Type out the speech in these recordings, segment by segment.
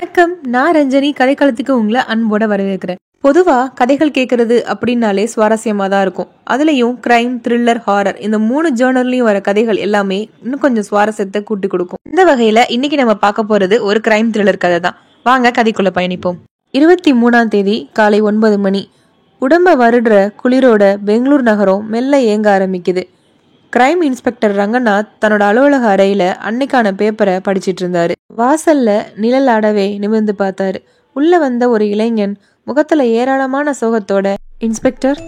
வணக்கம், நான் ரஞ்சனி. கதைக்களத்துக்கு உங்களை அன்போட வரவேற்கிறேன். பொதுவா கதைகள் கேட்கறது அப்படின்னாலே சுவாரஸ்யமா தான் இருக்கும். அதுலயும் கிரைம், த்ரில்லர், ஹாரர் இந்த 3 ஜேர்னர்லயும் வர கதைகள் எல்லாமே இன்னும் கொஞ்சம் சுவாரஸ்யத்தை கூட்டி கொடுக்கும். இந்த வகையில இன்னைக்கு நம்ம பார்க்க போறது ஒரு கிரைம் த்ரில்லர் கதை தான். வாங்க கதைக்குள்ள பயணிப்போம். 23ஆம் தேதி காலை 9 மணி. உடம்ப வருடுற குளிரோட பெங்களூர் நகரம் மெல்ல ஏங்க ஆரம்பிக்குது. கிரைம் இன்ஸ்பெக்டர் ரங்கநாத் தன்னோட அலுவலக அறையில அன்னைக்கான பேப்பரை படிச்சிட்டு இருந்தாரு. வாசல்ல நிழல் ஆடவே நிமிர்ந்து பார்த்தாரு. உள்ள வந்த ஒரு இளைஞன் முகத்துல ஏராளமான சோகத்தோட, இன்ஸ்பெக்டர்,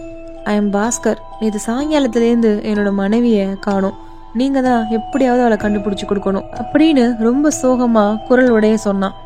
ஐ எம் பாஸ்கர். நேற்று சாயங்காலத்திலேருந்து என்னோட மனைவிய காணோம். நீங்க தான் எப்படியாவது அவளை கண்டுபிடிச்சு கொடுக்கணும் அப்படின்னு ரொம்ப சோகமா குரல் உடைய சொன்னான்.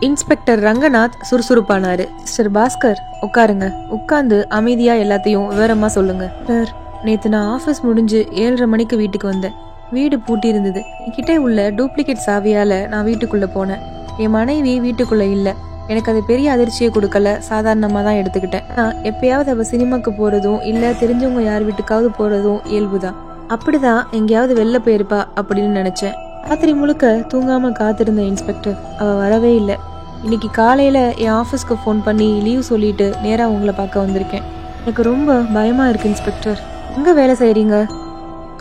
இன்ஸ்பெக்டர் ரங்கநாத் சுறுசுறுப்பானாரு. மிஸ்டர் பாஸ்கர், உட்காருங்க. உட்கார்ந்து அமைதியா எல்லாத்தையும் விவரமா சொல்லுங்க. சார், நேற்று நான் ஆஃபீஸ் முடிஞ்சு 7:30 மணிக்கு வீட்டுக்கு வந்தேன். வீடு பூட்டி இருந்தது. என்கிட்ட உள்ள டூப்ளிகேட் சாவியால நான் வீட்டுக்குள்ள போனேன். என் மனைவி வீட்டுக்குள்ள இல்ல. எனக்கு அது பெரிய அதிர்ச்சியை கொடுக்கல, சாதாரணமா தான் எடுத்துக்கிட்டேன். நான் எப்பயாவது அவ சினிமாக்கு போறதும் இல்ல தெரிஞ்சவங்க யார் வீட்டுக்காவது போறதும் இயல்புதான். அப்படிதான் எங்கேயாவது வெளில போயிருப்பா அப்படின்னு நினைச்சேன். ராத்திரி முழுக்க தூங்காம காத்திருந்த இன்ஸ்பெக்டர் அவ வரவே இல்லை. இன்னைக்கு காலையில என் ஆஃபீஸ்க்கு ஃபோன் பண்ணி லீவ் சொல்லிட்டு நேரா உங்களை பார்க்க வந்திருக்கேன். எனக்கு ரொம்ப பயமா இருக்கு இன்ஸ்பெக்டர். எங்க வேலை செய்றீங்க?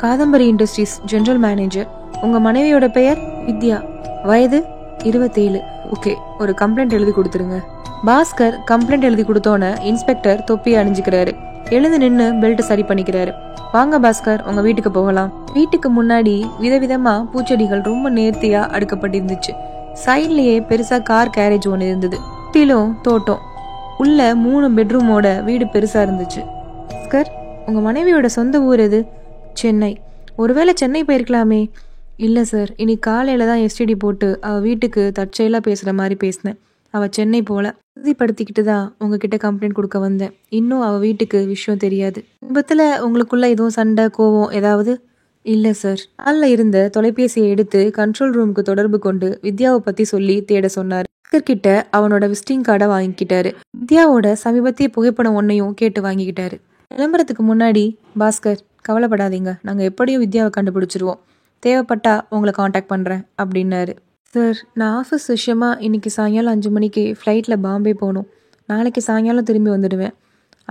Kadambari industries general manager. உங்க மனைவியோட பெயர்? வித்யா. வயது 27. ஓகே, ஒரு கம்ப்ளைண்ட் எழுதி கொடுத்துருங்க. பாஸ்கர் கம்ப்ளைண்ட் எழுதி கொடுத்தோன்னு இன்ஸ்பெக்டர் தொப்பியை அணிஞ்சுக்கிறாரு. எழுந்து நின்று பெல்ட் சரி பண்ணிக்கிறாரு. வாங்க பாஸ்கர், உங்க வீட்டுக்கு போகலாம். வீட்டுக்கு முன்னாடி விதவிதமா பூச்செடிகள் ரொம்ப நேர்த்தியா அடுக்கப்பட்டிருந்துச்சு. சைட்லயே பெருசா கார் கேரேஜ் ஒன்று இருந்தது. சுத்திலும் தோட்டம். உள்ள 3 பெட்ரூமோட வீடு பெருசா இருந்துச்சு. பாஸ்கர், உங்க மனைவியோட சொந்த ஊர் எது? சென்னை. ஒருவேளை சென்னை போயிருக்கலாமே. இல்லை சார், இன்னைக்கு காலையில தான் எஸ்டிடி போட்டு அவ வீட்டுக்கு தற்செயலா பேசுற மாதிரி பேசினேன். அவ சென்னை போல. உறுதிப்படுத்திக்கிட்டு தான் உங்ககிட்ட கம்ப்ளைண்ட் கொடுக்க வந்தேன். இன்னும் அவ வீட்டுக்கு விஷயம் தெரியாது. குடும்பத்துல உங்களுக்குள்ள எதுவும் சண்டை, கோவம் ஏதாவது? இல்லை சார். ஆள்ல இருந்த தொலைபேசியை எடுத்து கண்ட்ரோல் ரூமுக்கு தொடர்பு கொண்டு வித்யாவை பத்தி சொல்லி தேட சொன்னார். கிட்ட அவனோட விசிட்டிங் கார்டை வாங்கிக்கிட்டாரு. வித்யாவோட சமீபத்திய புகைப்படம் ஒன்னையும் கேட்டு வாங்கிக்கிட்டாரு. விளம்பரத்துக்கு முன்னாடி, பாஸ்கர், கவலைப்படாதீங்க, நாங்கள் எப்படியும் வித்யாவை கண்டுபிடிச்சிருவோம். தேவைப்பட்டா உங்களை காண்டாக்ட் பண்ணுறேன் அப்படின்னாரு. சார், நான் ஆஃபீஸ் விஷயமா இன்னைக்கு சாயங்காலம் 5 மணிக்கு ஃப்ளைட்டில் பாம்பே போகணும். நாளைக்கு சாயங்காலம் திரும்பி வந்துடுவேன்.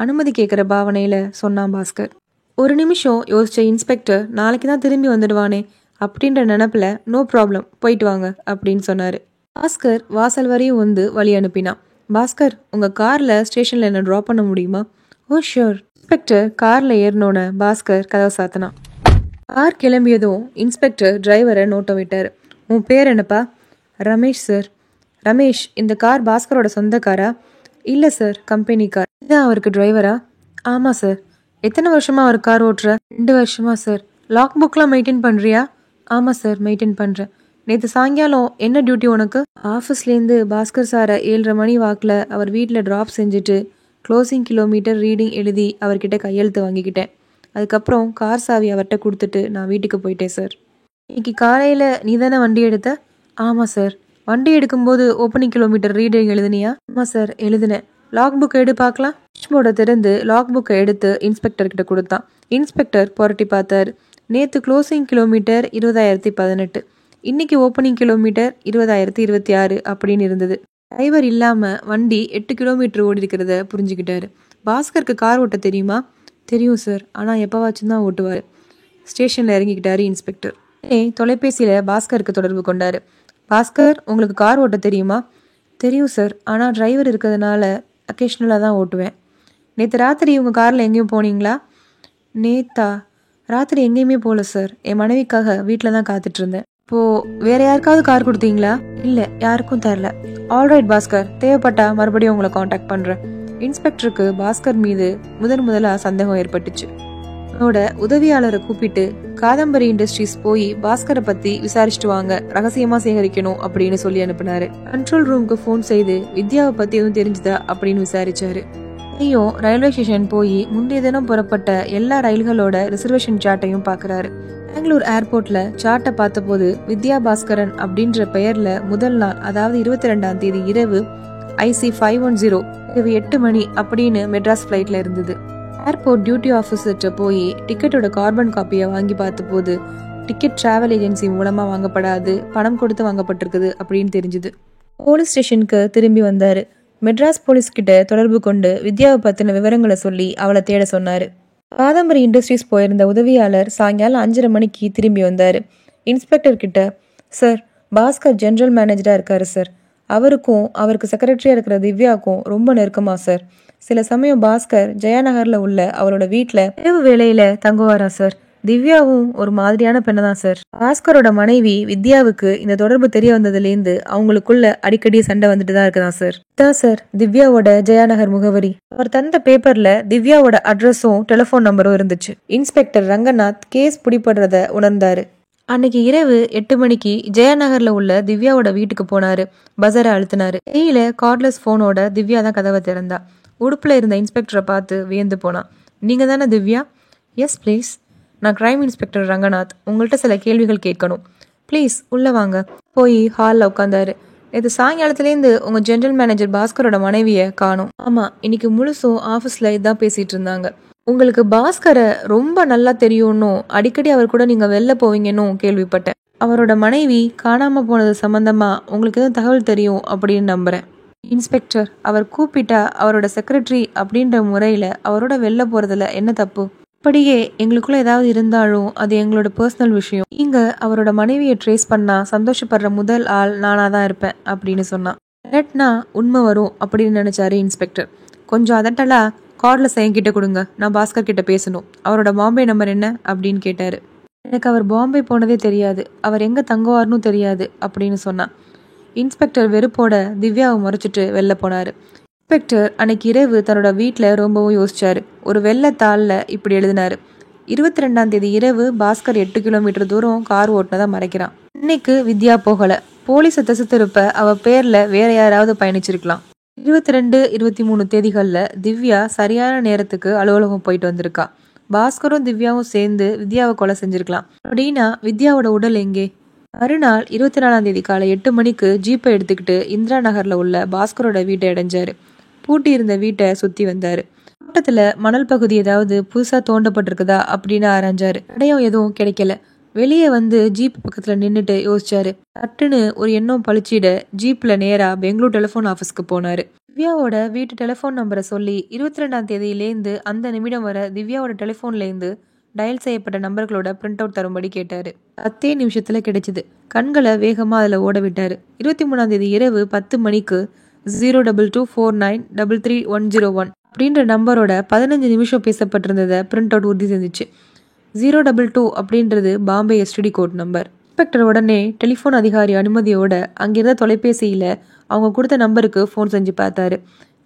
அனுமதி கேட்குற பாவனையில் சொன்னான் பாஸ்கர். ஒரு நிமிஷம் யோசிச்ச இன்ஸ்பெக்டர், நாளைக்கு தான் திரும்பி வந்துடுவானே அப்படின்ற நினப்பில், நோ ப்ராப்ளம், போயிட்டு வாங்க அப்படின்னு சொன்னார். பாஸ்கர் வாசல் வரையும் வந்து வழி அனுப்பினான். பாஸ்கர், உங்கள் காரில் ஸ்டேஷனில் என்ன ட்ராப் பண்ண முடியுமா? ஓ ஷூர். இன்ஸ்பெக்டர் கார்ல ஏறினோன்னு பாஸ்கர் கதவை சாத்தினான். கார் கிளம்பியதும் இன்ஸ்பெக்டர் டிரைவரை நோட்டம் விட்டார். உன் பேர் என்னப்பா? ரமேஷ் சார். ரமேஷ், இந்த கார் பாஸ்கரோட சொந்த காரா? இல்லை சார், கம்பெனி கார். இதான் அவருக்கு டிரைவரா? ஆமாம் சார். எத்தனை வருஷமா அவர் கார் ஓட்டுற? 2 வருஷமா சார். லாக் புக்லாம் மெயின்டைன் பண்ணுறியா? ஆமாம் சார், மெயின்டைன் பண்ணுறேன். நேற்று சாயங்காலம் என்ன டியூட்டி உனக்கு? ஆஃபீஸ்லேருந்து பாஸ்கர் சாரை 7:30 மணி வாக்கில் அவர் வீட்டில் ட்ராப் செஞ்சுட்டு க்ளோசிங் கிலோமீட்டர் ரீடிங் எழுதி அவர்கிட்ட கையெழுத்து வாங்கிக்கிட்டேன். அதுக்கப்புறம் கார் சாவி அவர்கிட்ட கொடுத்துட்டு நான் வீட்டுக்கு போயிட்டேன் சார். இன்னைக்கு காலையில் நீ தானே வண்டி எடுத்த? ஆமாம் சார். வண்டி எடுக்கும்போது ஓப்பனிங் கிலோமீட்டர் ரீடிங் எழுதுனியா? ஆமாம் சார், எழுதினேன். லாக் புக் எடு பார்க்கலாம். டேஷ்போர்டை திறந்து லாக் புக்கை எடுத்து இன்ஸ்பெக்டர்கிட்ட கொடுத்தான். இன்ஸ்பெக்டர் புரட்டி பார்த்தார். நேற்று க்ளோசிங் கிலோமீட்டர் 20,018, இன்னைக்கு ஓப்பனிங் கிலோமீட்டர் 20,026 அப்படின்னு இருந்தது. டிரைவர் இல்லாமல் வண்டி 8 கிலோமீட்டர் ஓடி இருக்கிறத புரிஞ்சுக்கிட்டாரு. பாஸ்கருக்கு கார் ஓட்ட தெரியுமா? தெரியும் சார், ஆனால் எப்போவாச்சும் தான் ஓட்டுவார். ஸ்டேஷனில் இறங்கிக்கிட்டாரு இன்ஸ்பெக்டர். தொலைபேசியில் பாஸ்கருக்கு தொடர்பு கொண்டார். பாஸ்கர், உங்களுக்கு கார் ஓட்ட தெரியுமா? தெரியும் சார், ஆனால் டிரைவர் இருக்கிறதுனால அக்கேஷ்னலாக தான் ஓட்டுவேன். நேற்று ராத்திரி உங்கள் காரில் எங்கேயும் போனீங்களா? நேத்தா ராத்திரி எங்கேயுமே போகல சார். என் மனைவிக்காக வீட்டில் தான் காத்துட்டு இருந்தேன். இப்போது வேற யாருக்காவது கார் கொடுத்தீங்களா? இல்லை, யாருக்கும் தரல. ஆல்ரைட் பாஸ்கர், தேவைப்பட்டா மறுபடியும் உங்களை காண்டாக்ட் பண்ணுறேன். இன்ஸ்பெக்டருக்கு பாஸ்கர் மீது முதலாக சந்தேகம் ஏற்பட்டுச்சு. அவனோட உதவியாளரை கூப்பிட்டு காதம்பரி இண்டஸ்ட்ரீஸ் போய் பாஸ்கரை பற்றி விசாரிச்சுட்டு வாங்க, ரகசியமாக சேகரிக்கணும் அப்படின்னு சொல்லி அனுப்புனாரு. கண்ட்ரோல் ரூமுக்கு ஃபோன் செய்து வித்யாவை பற்றி எதுவும் தெரிஞ்சுதா அப்படின்னு விசாரிச்சாரு. ஐயும் ரயில்வே ஸ்டேஷன் போய் முந்தைய தினம் புறப்பட்ட எல்லா ரயில்களோட ரிசர்வேஷன் சார்ட்டையும் பார்க்குறாரு. பெங்களூர் ஏர்போர்ட்ல சார்ட்டை பார்த்தபோது வித்யா பாஸ்கரன் அப்படின்ற பெயர்ல முதல் நாள், அதாவது 22ஆம் தேதி இரவு IC 510 இரவு 8 மணி அப்படின்னு மெட்ராஸ் ஃப்ளைட்ல இருந்தது. ஏர்போர்ட் டியூட்டி ஆஃபீஸர்கிட்ட போய் டிக்கெட்டோட கார்பன் காப்பியை வாங்கி பார்த்தபோது டிக்கெட் டிராவல் ஏஜென்சி மூலமா வாங்கப்படாது, பணம் கொடுத்து வாங்கப்பட்டிருக்குது அப்படின்னு தெரிஞ்சுது. போலீஸ் ஸ்டேஷனுக்கு திரும்பி வந்தாரு. மெட்ராஸ் போலீஸ் கிட்ட தொடர்பு கொண்டு வித்யாவை பத்தின விவரங்களை சொல்லி அவளை தேட சொன்னாரு. காதம்பரி இண்டஸ்ட்ரீஸ் போயிருந்த உதவியாளர் சாயங்காலம் 5:30 மணிக்கு திரும்பி வந்தாரு. இன்ஸ்பெக்டர் கிட்ட, சார், பாஸ்கர் ஜெனரல் மேனேஜரா இருக்காரு சார். அவருக்கும் அவருக்கு செக்ரட்டரியா இருக்கிற திவ்யாவுக்கும் ரொம்ப நெருக்கமா சார். சில சமயம் பாஸ்கர் ஜெயாநகர்ல உள்ள அவரோட வீட்டுல இரவு வேளையில தங்குவாரா சார். திவ்யாவும் ஒரு மாதிரியான பெண்ணு தான் சார். பாஸ்கரோட மனைவி வித்யாவுக்கு இந்த தொடர்பு தெரிய வந்ததுலேருந்து அவங்களுக்குள்ள அடிக்கடி சண்டை வந்துட்டு தான் இருக்குதான் சார். இதான் சார் திவ்யாவோட ஜெயாநகர் முகவரி. அவர் தந்த பேப்பர்ல திவ்யாவோட அட்ரஸும் டெலிபோன் நம்பரும் இருந்துச்சு. இன்ஸ்பெக்டர் ரங்கநாத் கேஸ் பிடிபடுறத உணர்ந்தாரு. அன்னைக்கு இரவு 8 மணிக்கு ஜெயாநகர்ல உள்ள திவ்யாவோட வீட்டுக்கு போனாரு. பஜரை அழுத்தினாரு. கையில கார்ட்லெஸ் போனோட திவ்யா தான் கதவை திறந்தா. உடுப்புல இருந்த இன்ஸ்பெக்டரை பார்த்து வியந்து போனான். நீங்க தானே திவ்யா? Yes please. நான் கிரைம் இன்ஸ்பெக்டர் ரங்கநாத். உங்கள்கிட்ட சில கேள்விகள் கேட்கணும். ப்ளீஸ் உள்ள வாங்க. போய் ஹாலில் உட்காந்தாரு. நேற்று சாயங்காலத்துலேருந்து உங்கள் ஜெனரல் மேனேஜர் பாஸ்கரோட மனைவியை காணோம். ஆமாம், இன்னைக்கு முழுசும் ஆஃபீஸில் இதான் பேசிகிட்டு இருந்தாங்க. உங்களுக்கு பாஸ்கரை ரொம்ப நல்லா தெரியும்னும் அடிக்கடி அவர் கூட நீங்கள் வெளில போவீங்கன்னும் கேள்விப்பட்டேன். அவரோட மனைவி காணாமல் போனது சம்மந்தமாக உங்களுக்கு எதுவும் தகவல் தெரியும் அப்படின்னு நம்புகிறேன். இன்ஸ்பெக்டர், அவர் கூப்பிட்டா அவரோட செக்ரட்டரி அப்படின்ற முறையில் அவரோட வெளில போகிறதுல என்ன தப்பு? அப்படியே எங்களுக்குள்ள ஏதாவது இருந்தாலும் அது எங்களோட பர்சனல் விஷயம். நீங்க அவரோட மனைவியை ட்ரேஸ் பண்ணா சந்தோஷப்படுற முதல் ஆள் நானா தான் இருப்பேன் அப்படின்னு சொன்னான். கரெக்ட்னா உண்மை வரும் அப்படின்னு நினைச்சாரு இன்ஸ்பெக்டர். கொஞ்சம் அதட்டலா, கார்டில் என்கிட்ட கொடுங்க, நான் பாஸ்கர் கிட்ட பேசணும். அவரோட பாம்பே நம்பர் என்ன அப்படின்னு கேட்டாரு. எனக்கு அவர் பாம்பே போனதே தெரியாது, அவர் எங்க தங்குவார்னு தெரியாது அப்படின்னு சொன்னான். இன்ஸ்பெக்டர் வெறுப்போட திவ்யாவை முறைச்சிட்டு வெளில போனாரு. இன்ஸ்பெக்டர் அன்னைக்கு இரவு தன்னோட வீட்டில் ரொம்பவும் யோசிச்சாரு. ஒரு வெள்ளத்தாளில் இப்படி எழுதினாரு. 22ஆம் தேதி இரவு பாஸ்கர் 8 கிலோமீட்டர் தூரம் கார் ஓட்டினதை மறைக்கிறான். இன்னைக்கு வித்யா போகல. போலீஸை திசை திருப்ப அவ பேர்ல வேற யாராவது பயணிச்சிருக்கலாம். 22, 23 தேதிகளில் திவ்யா சரியான நேரத்துக்கு அலுவலகம் போயிட்டு வந்திருக்கா. பாஸ்கரும் திவ்யாவும் சேர்ந்து வித்யாவை கொலை செஞ்சிருக்கலாம். அப்படின்னா வித்யாவோட உடல் எங்கே? மறுநாள் 24ஆம் தேதி காலை 8 மணிக்கு ஜீப்பை எடுத்துக்கிட்டு இந்திரா நகர்ல உள்ள பாஸ்கரோட வீட்டை அடைஞ்சாரு. பூட்டி இருந்த வீட்டை சுத்தி வந்தாரு. தோட்டத்துல மணல் பகுதி ஏதாவது புதுசா தோண்டப்பட்டிருக்குதா அப்படின்னு ஆராய்ஞ்சாரு. அடையும் எதுவும் கிடைக்கல. வெளியே வந்து ஜீப் பக்கத்துல நின்னுட்டு யோசிச்சாரு. தட்டுன்னு ஒரு எண்ணம் பழிச்சிட ஜீப்ல நேரா பெங்களூர் டெலிபோன் ஆஃபீஸ்க்கு போனாரு. திவ்யாவோட வீட்டு டெலிபோன் நம்பரை சொல்லி 22ஆம் தேதியிலேருந்து அந்த நிமிடம் வர திவ்யாவோட டெலிபோன்லேருந்து டயல் செய்யப்பட்ட நம்பர்களோட பிரிண்ட் அவுட் தரும்படி கேட்டாரு. 10 நிமிஷத்துல கிடைச்சது. கண்களை வேகமா அதுல ஓட விட்டாரு. 23ஆம் தேதி இரவு 10 மணிக்கு 02249333101 அப்படின்ற நம்பரோட 15 நிமிஷம் பேசப்பட்டிருந்ததை பிரிண்ட் அவுட் உறுதி செஞ்சிச்சு. 022 அப்படின்றது Bombay STD code number. Inspector உடனே டெலிஃபோன் அதிகாரி அனுமதியோட அங்கிருந்த தொலைபேசியில அவங்க கொடுத்த நம்பருக்கு ஃபோன் செஞ்சு பார்த்தாரு.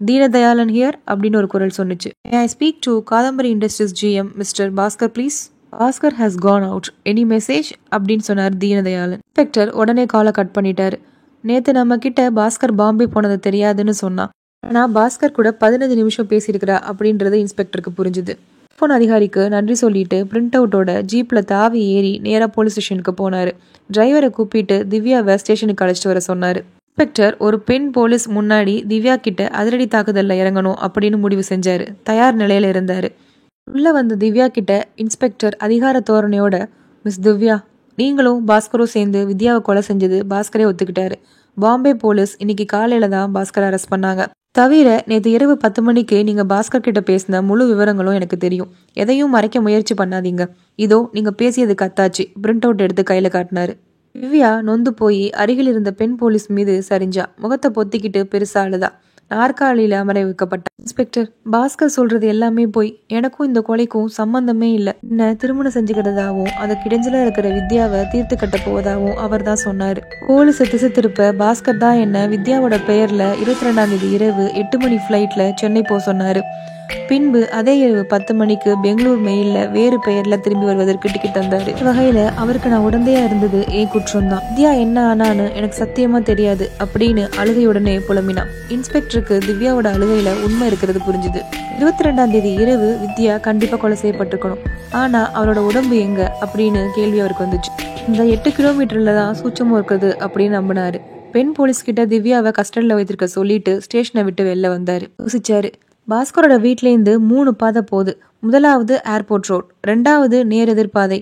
தீனதயாளன் ஹியர் அப்படின்னு ஒரு குரல் சொன்னிச்சு. May I speak to Kadambari industries GM mister Bhaskar please? Bhaskar has gone out. Any message அப்படின்னு சொன்னார் தீனதயாளன். இன்ஸ்பெக்டர் உடனே காலை கட் பண்ணிட்டாரு. நேத்து நம்ம கிட்ட பாஸ்கர் பாம்பே போனது தெரியாதுன்னு சொன்னான். ஆனா பாஸ்கர் கூட 15 நிமிஷம் பேசியிருக்கிறா அப்படின்றது இன்ஸ்பெக்டருக்கு புரிஞ்சுது. ஃபோன் அதிகாரிக்கு நன்றி சொல்லிட்டு பிரிண்ட் அவுட்டோட ஜீப்ல தாவி ஏறி நேரா போலீஸ் ஸ்டேஷனுக்கு போனாரு. டிரைவரை கூப்பிட்டு திவ்யாவை ஸ்டேஷனுக்கு அழைச்சிட்டு வர சொன்னாரு. இன்ஸ்பெக்டர் ஒரு பெண் போலீஸ் முன்னாடி திவ்யா கிட்ட அதிரடி தாக்குதல்ல இறங்கணும் அப்படின்னு முடிவு செஞ்சாரு. தயார் நிலையில இருந்தாரு. உள்ள வந்த திவ்யா கிட்ட இன்ஸ்பெக்டர் அதிகார தோரணையோட, மிஸ் திவ்யா, நீங்களும் பாஸ்கரும் சேர்ந்து வித்யாவை கொலை செஞ்சது பாஸ்கரே ஒத்துக்கிட்டாரு. பாம்பே போலீஸ் இன்னைக்கு காலையில தான் பாஸ்கரை அரெஸ்ட் பண்ணாங்க. தவிர நேற்று இரவு 10 மணிக்கு நீங்க பாஸ்கர் கிட்ட பேசின முழு விவரங்களும் எனக்கு தெரியும். எதையும் மறைக்க முயற்சி பண்ணாதீங்க. இதோ நீங்க பேசியது கத்தாச்சு. பிரிண்ட் அவுட் எடுத்து கையில காட்டினாரு. திவ்யா நொந்து போய் அருகில் இருந்த பெண் போலீஸ் மீது சரிஞ்சா. முகத்தை பொத்திக்கிட்டு பெருசா அழுதா. நாற்காலியில அமர வைக்கப்பட்ட இன்ஸ்பெக்டர், பாஸ்கர் சொல்றது எல்லாமே போய். எனக்கும் இந்த கொலைக்கும் சம்பந்தமே இல்லை. என்ன திருமணம் செஞ்சுக்கிறதாவும் அதுக்கு இடைஞ்சலா இருக்கிற வித்யாவை தீர்த்து கட்ட போவதாகவும் அவர் தான் சொன்னாரு. போலீஸ் திசை திருப்ப பாஸ்கர் தான் என்ன வித்யாவோட பெயர்ல 22ஆம் தேதி இரவு 8 மணி ஃபிளைட்ல சென்னை போக சொன்னாரு. பின்பு அதே இரவு 10 மணிக்கு பெங்களூர் மெயில்ல வேறு பெயர்ல திரும்பி வருவதற்கு டிக்கெட் தந்தாரு. வகையில அவருக்கு நான் உடந்தையா இருந்தது ஏன் குற்றம் தான். வித்யா என்ன ஆனான்னு எனக்கு சத்தியமா தெரியாது அப்படின்னு அழுகையுடனே புலம்பினான். இன்ஸ்பெக்டருக்கு திவ்யாவோட அழுகையில உண்மை இருக்கிறது புரிஞ்சுது. 22ஆம் தேதி இரவு வித்யா கண்டிப்பா கொலை செய்யப்பட்டிருக்கணும். ஆனா அவரோட உடம்பு எங்க அப்படின்னு கேள்வி அவருக்கு வந்துச்சு. இந்த 8 கிலோமீட்டர்ல தான் சூச்சமும் இருக்குது அப்படின்னு நம்பினாரு. பெண் போலீஸ் கிட்ட திவ்யாவை கஸ்டடியில வைத்திருக்க சொல்லிட்டு ஸ்டேஷனை விட்டு வெளில வந்தாரு. யோசிச்சாரு. பாஸ்கரோட வீட்லேருந்து 3 பாதை போகுது. முதலாவது ஏர்போர்ட் ரோட், 2வது நேர் எதிர்பாதை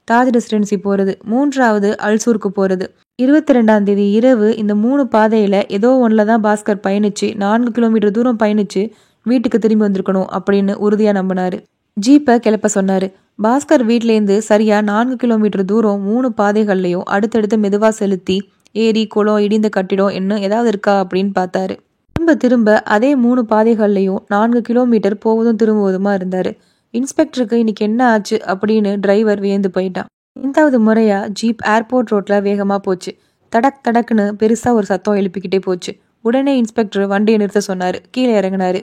தாஜ் ரெசிடென்சி போறது, 3வது அல்சூருக்கு போறது. 22ஆம் தேதி இரவு இந்த 3 பாதையில ஏதோ ஒன்றில் தான் பாஸ்கர் பயணிச்சு 4 கிலோமீட்டர் தூரம் பயணிச்சு வீட்டுக்கு திரும்பி வந்திருக்கணும் அப்படின்னு உறுதியா நம்பினாரு. ஜீப்பை கிளப்ப சொன்னாரு. பாஸ்கர் வீட்லேருந்து சரியா 4 கிலோமீட்டர் தூரம் 3 பாதைகள்லையும் அடுத்தடுத்து மெதுவா செலுத்தி ஏரி, குளம், இடிந்த கட்டிடம் இன்னும் ஏதாவது இருக்கா அப்படின்னு பார்த்தாரு. திரும்ப திரும்ப அதே 3 பாதைகள்லையும் 4 கிலோமீட்டர் போவதும் திரும்புவதுமா இருந்தாரு. இன்ஸ்பெக்டருக்கு இன்னைக்கு என்ன ஆச்சு அப்படின்னு டிரைவர் வியந்து போயிட்டான். 5வது முறையா ஜீப் ஏர்போர்ட் ரோட்ல வேகமா போச்சு. தடக் தடக்குன்னு பெருசா ஒரு சத்தம் எழுப்பிக்கிட்டே போச்சு. உடனே இன்ஸ்பெக்டர் வண்டியை நிறுத்த சொன்னாரு. கீழே இறங்கினாரு.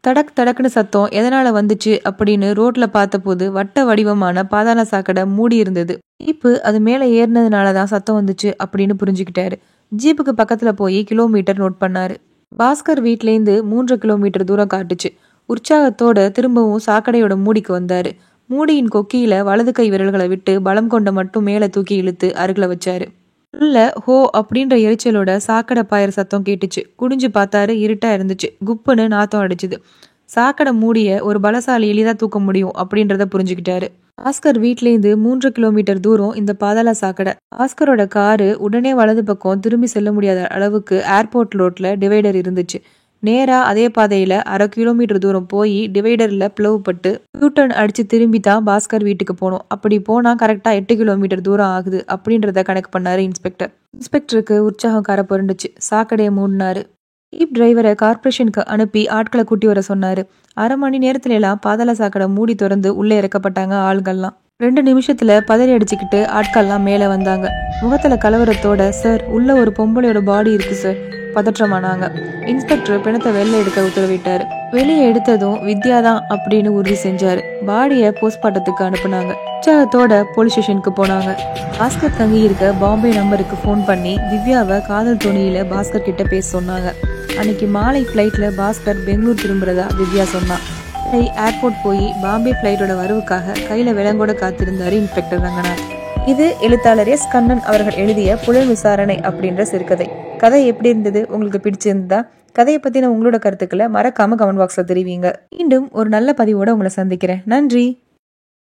தடக் தடக்குன்னு சத்தம் எதனால வந்துச்சு அப்படின்னு ரோட்ல பார்த்தபோது வட்ட வடிவமான பாதாள சாக்கடை மூடி இருந்தது. ஜீப்பு அது மேல ஏறினதுனாலதான் சத்தம் வந்துச்சு அப்படின்னு புரிஞ்சுக்கிட்டாரு. ஜீப்புக்கு பக்கத்துல போய் கிலோமீட்டர் நோட் பண்ணாரு. பாஸ்கர் வீட்லேருந்து 3 கிலோமீட்டர் தூரம் காட்டுச்சு. உற்சாகத்தோட திரும்பவும் சாக்கடையோட மூடிக்கு வந்தாரு. மூடியின் கொக்கியில வலது கை விரல்களை விட்டு பலம் கொண்ட மட்டும் மேல தூக்கி இழுத்து அருகில வச்சாரு. உள்ள ஹோ அப்படின்ற எரிச்சலோட சாக்கடை பாயிற சத்தம் கேட்டுச்சு. குடிஞ்சு பார்த்தாரு. இருட்டா இருந்துச்சு. குப்புன்னு நாத்தம் அடிச்சுது. சாக்கடை மூடிய ஒரு பலசாலி எளிதா தூக்க முடியும் அப்படின்றத புரிஞ்சுக்கிட்டாரு. பாஸ்கர் வீட்லேருந்து 3 கிலோமீட்டர் தூரம் இந்த பாதாள சாக்கடை. பாஸ்கரோட காரு உடனே வலது பக்கம் திரும்பி செல்ல முடியாத அளவுக்கு ஏர்போர்ட் ரோட்ல டிவைடர் இருந்துச்சு. நேரா அதே பாதையில 1/2 கிலோமீட்டர் தூரம் போய் டிவைடர்ல பிளவுபட்டு யூட்டர்ன் அடிச்சு திரும்பி தான் பாஸ்கர் வீட்டுக்கு போனோம். அப்படி போனா கரெக்டா 8 கிலோமீட்டர் தூரம் ஆகுது அப்படின்றத கணக்கு பண்ணாரு இன்ஸ்பெக்டர். இன்ஸ்பெக்டருக்கு உற்சாகம் கரை புரண்டுச்சு. சாக்கடையை மூடினாரு. ஜீப் டிரைவரை கார்பரேஷனுக்கு அனுப்பி ஆட்களை கூட்டி வர சொன்னாரு. 1/2 மணி நேரத்துல எல்லாம் பாதாள சாக்கடை மூடி திறந்து உள்ளே இறக்கப்பட்டாங்க ஆள்கள்லாம். 2 நிமிஷத்துல பதறி அடிச்சுக்கிட்டு ஆட்கள்லாம் மேல வந்தாங்க. முகத்துல கலவரத்தோட, சார் உள்ள ஒரு பொம்பளையோட பாடி இருக்கு சார், பதற்றமானாங்க. இன்ஸ்பெக்டர் பிணத்தை வெளில எடுக்க உத்தரவிட்டாரு. வெளியே எடுத்ததும் வித்யாதான் அப்படின்னு உறுதி செஞ்சாரு. பாடியை போஸ்ட்மார்ட்டத்துக்கு அனுப்புனாங்க. உற்சாகத்தோட போலீஸ் ஸ்டேஷனுக்கு போனாங்க. பாஸ்கர் தங்கி இருக்க பாம்பே நம்பருக்கு ஃபோன் பண்ணி திவ்யாவை காதல் துணியில பாஸ்கர் கிட்ட பேச சொன்னாங்க. அன்னைக்கு மாலை ஃபிளைட்ல பாஸ்கர் பெங்களூர் திரும்புறதா திவ்யா சொன்னான். ஏர்போர்ட் போய் பாம்பே ஃபிளைட்டோட வரவுக்காக கையில விலங்கோட காத்திருந்தாரு இன்ஸ்பெக்டர் ரங்கநாத். இது எழுத்தாளர் எஸ். கண்ணன் அவர்கள் எழுதிய புலன் விசாரணை அப்படின்ற சிறுகதை. கதை எப்படி இருந்தது? உங்களுக்கு பிடிச்சிருந்தா கதையை பத்தின உங்களோட கருத்துக்களை மறக்காம கமெண்ட் பாக்ஸ்ல தெரிவிங்க. மீண்டும் ஒரு நல்ல பதிவோட உங்களை சந்திக்கிறேன். நன்றி.